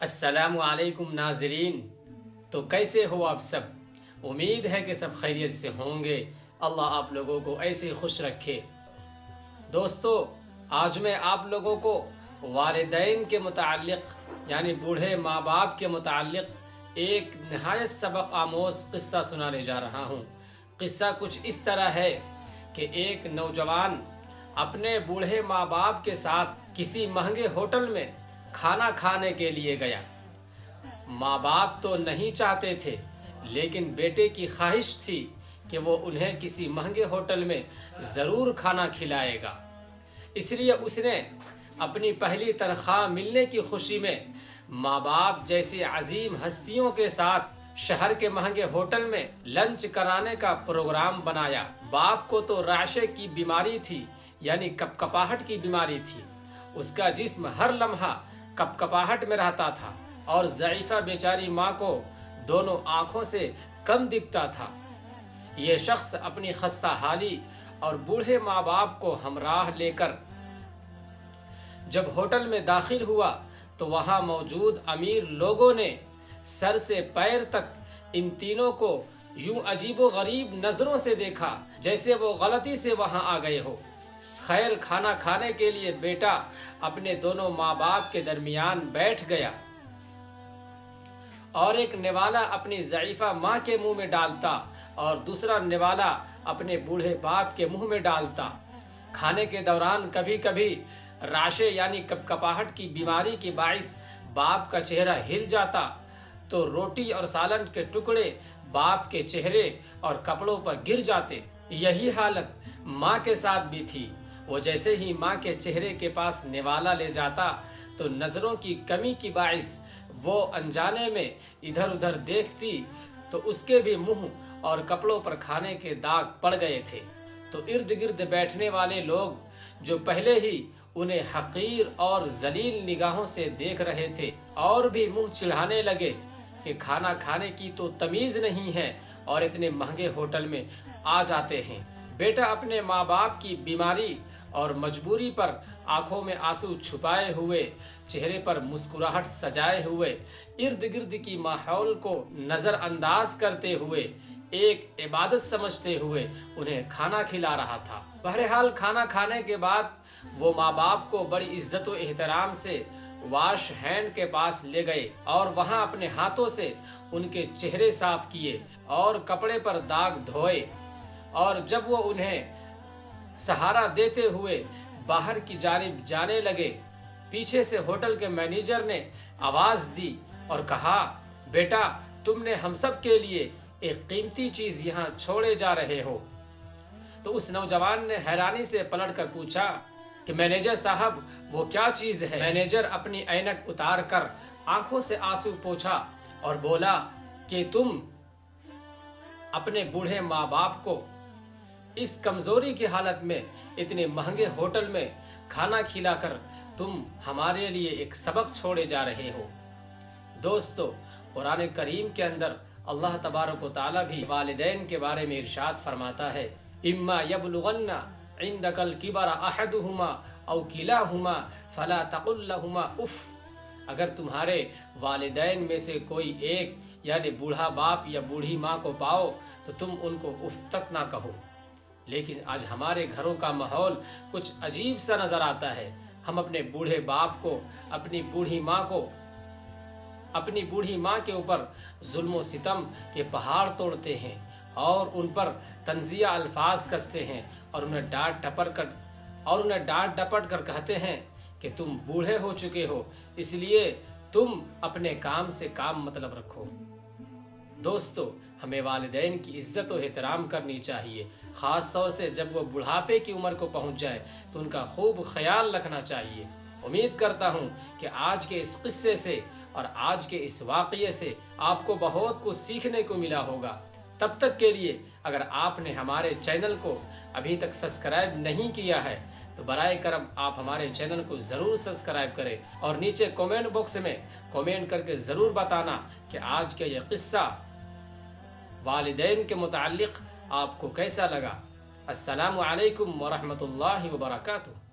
अस्सलामु अलैकुम नाज़रीन। तो कैसे हो आप सब? उम्मीद है कि सब खैरियत से होंगे। अल्लाह आप लोगों को ऐसे खुश रखे। दोस्तों, आज मैं आप लोगों को वालिदैन के मुताल्लिक़ यानी बूढ़े माँ बाप के मुताल्लिक़ एक नहायत सबक आमोज़ क़िस्सा सुनाने जा रहा हूँ। क़िस्सा कुछ इस तरह है कि एक नौजवान अपने बूढ़े माँ बाप के साथ किसी महंगे होटल में खाना खाने के लिए गया। माँ बाप तो नहीं चाहते थे, लेकिन बेटे की ख्वाहिश थी कि वो उन्हें किसी महंगे होटल में ज़रूर खाना खिलाएगा। इसलिए उसने अपनी पहली तनख्वाह मिलने की खुशी में माँ बाप जैसी अजीम हस्तियों के साथ शहर के महंगे होटल में लंच कराने का प्रोग्राम बनाया। बाप को तो राशे की बीमारी थी, यानी कपकपाहट की बीमारी थी। उसका जिस्म हर लम्हा कपकपाहट में रहता था और ज़ईफ़ा बेचारी माँ को दोनों आँखों से कम दिखता था। ये शख्स अपनी खस्ता हाली और बूढ़े माँ बाप को हमराह लेकर जब होटल में दाखिल हुआ तो वहाँ मौजूद अमीर लोगों ने सर से पैर तक इन तीनों को यूं अजीबो गरीब नज़रों से देखा जैसे वो गलती से वहाँ आ गए हो। खैर, खाना खाने के लिए बेटा अपने दोनों माँ बाप के दरमियान बैठ गया और एक निवाला अपनी ज़ईफ़ा माँ के मुंह में डालता और दूसरा निवाला अपने बूढ़े बाप के मुंह में डालता। खाने के दौरान कभी कभी राशे यानी कपकपाहट की बीमारी के बाइस बाप का चेहरा हिल जाता तो रोटी और सालन के टुकड़े बाप के चेहरे और कपड़ों पर गिर जाते। यही हालत माँ के साथ भी थी। वो जैसे ही माँ के चेहरे के पास निवाला ले जाता तो नज़रों की कमी की बाइस वो अनजाने में इधर उधर देखती तो उसके भी मुंह और कपड़ों पर खाने के दाग पड़ गए थे। तो इर्द गिर्द बैठने वाले लोग जो पहले ही उन्हें हकीर और जलील निगाहों से देख रहे थे और भी मुंह चिढ़ाने लगे कि खाना खाने की तो तमीज़ नहीं है और इतने महंगे होटल में आ जाते हैं। बेटा अपने माँ बाप की बीमारी और मजबूरी पर आंखों में आंसू छुपाए हुए, चेहरे पर मुस्कुराहट सजाए हुए, इर्द गिर्द की माहौल को नज़रअंदाज करते हुए, एक इबादत समझते हुए उन्हें खाना खिला रहा था। बहरहाल खाना खाने के बाद वो माँ बाप को बड़ी इज्जत व एहतराम से वॉश हैंड के पास ले गए और वहाँ अपने हाथों से उनके चेहरे साफ किए और कपड़े पर दाग धोए। और जब वो उन्हें सहारा देते हुए बाहर की जानिब जाने लगे, पीछे से होटल के मैनेजर ने आवाज़ दी और कहा, बेटा तुमने हम सब के लिए एक कीमती चीज़ यहाँ छोड़े जा रहे हो। तो उस नौजवान ने हैरानी से पलट कर पूछा कि मैनेजर साहब वो क्या चीज़ है? मैनेजर अपनी ऐनक उतार कर आंखों से आंसू पोंछा और बोला कि तुम अपने बूढ़े माँ बाप को इस कमज़ोरी की हालत में इतने महंगे होटल में खाना खिलाकर तुम हमारे लिए एक सबक छोड़े जा रहे हो। दोस्तों, कुरान करीम के अंदर अल्लाह तबारक व तआला भी वालिदैन के बारे में इरशाद फरमाता है, इम्मा यबलुगन्ना इंदकल किबरा अहदुहुमा औ किलाहुमा फला तकुल लहुमा उफ़। अगर तुम्हारे वालिदैन में से कोई एक यानी बूढ़ा बाप या बूढ़ी माँ को पाओ तो तुम उनको उफ़ तक ना कहो। लेकिन आज हमारे घरों का माहौल कुछ अजीब सा नज़र आता है। हम अपने बूढ़े बाप को, अपनी बूढ़ी माँ के ऊपर जुल्म व सितम के पहाड़ तोड़ते हैं और उन पर तंजिया अल्फाज कसते हैं और उन्हें डांट डपट कर कहते हैं कि तुम बूढ़े हो चुके हो, इसलिए तुम अपने काम से काम मतलब रखो। दोस्तों, हमें वालिदैन की इज़्ज़त व एहतराम करनी चाहिए। ख़ास तौर से जब वो बुढ़ापे की उम्र को पहुंच जाए तो उनका खूब ख्याल रखना चाहिए। उम्मीद करता हूं कि आज के इस किस्से से और आज के इस वाक़ये से आपको बहुत कुछ सीखने को मिला होगा। तब तक के लिए अगर आपने हमारे चैनल को अभी तक सब्सक्राइब नहीं किया है तो बराए करम आप हमारे चैनल को ज़रूर सब्सक्राइब करें और नीचे कमेंट बॉक्स में कमेंट करके ज़रूर बताना कि आज का यह किस्सा वालिदैन के मुताल्लिक़ आपको कैसा लगा। अस्सलामु अलैकुम व रहमतुल्लाहि व बरकातुहू।